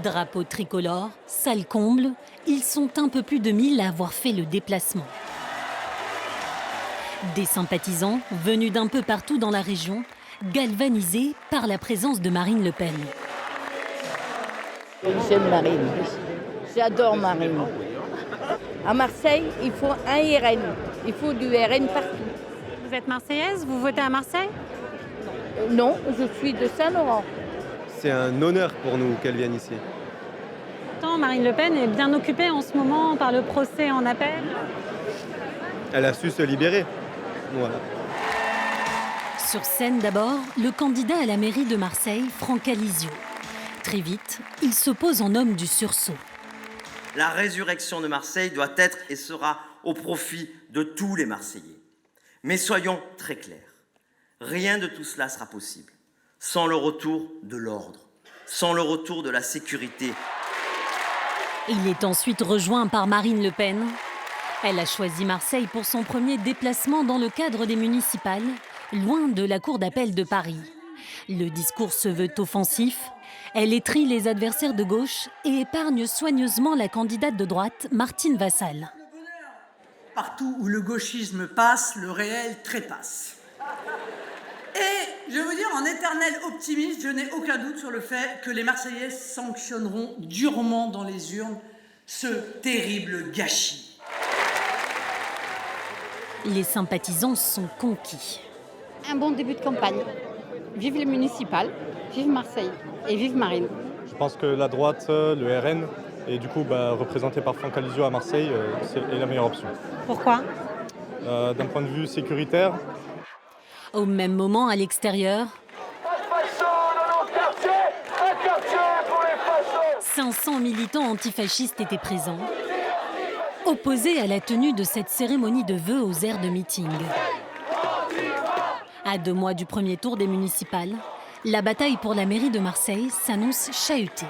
Drapeau tricolore, salle comble, ils sont un peu plus de 1000 à avoir fait le déplacement. Des sympathisants venus d'un peu partout dans la région, galvanisés par la présence de Marine Le Pen. J'aime Marine. J'adore Marine. À Marseille, il faut un RN. Il faut du RN partout. Vous êtes marseillaise? Vous votez à Marseille? Non, je suis de Saint-Laurent. C'est un honneur pour nous qu'elle vienne ici. Pourtant, Marine Le Pen est bien occupée en ce moment par le procès en appel. Elle a su se libérer. Voilà. Sur scène d'abord, le candidat à la mairie de Marseille, Franck Alizio. Très vite, il se pose en homme du sursaut. La résurrection de Marseille doit être et sera au profit de tous les Marseillais. Mais soyons très clairs, rien de tout cela sera possible sans le retour de l'ordre, sans le retour de la sécurité. Il est ensuite rejoint par Marine Le Pen. Elle a choisi Marseille pour son premier déplacement dans le cadre des municipales, loin de la cour d'appel de Paris. Le discours se veut offensif. Elle étrille les adversaires de gauche et épargne soigneusement la candidate de droite, Martine Vassal. Partout où le gauchisme passe, le réel trépasse. Et je veux dire, en éternel optimiste, je n'ai aucun doute sur le fait que les Marseillais sanctionneront durement dans les urnes ce terrible gâchis. Les sympathisants sont conquis. Un bon début de campagne. Vive les municipales, vive Marseille et vive Marine. Je pense que la droite, le RN, et du coup représenté par Franck Alizio à Marseille, est la meilleure option. Pourquoi? D'un point de vue sécuritaire, Au même moment, à l'extérieur, 500 militants antifascistes étaient présents, opposés à la tenue de cette cérémonie de vœux aux aires de meeting. À 2 mois du premier tour des municipales, la bataille pour la mairie de Marseille s'annonce chahutée.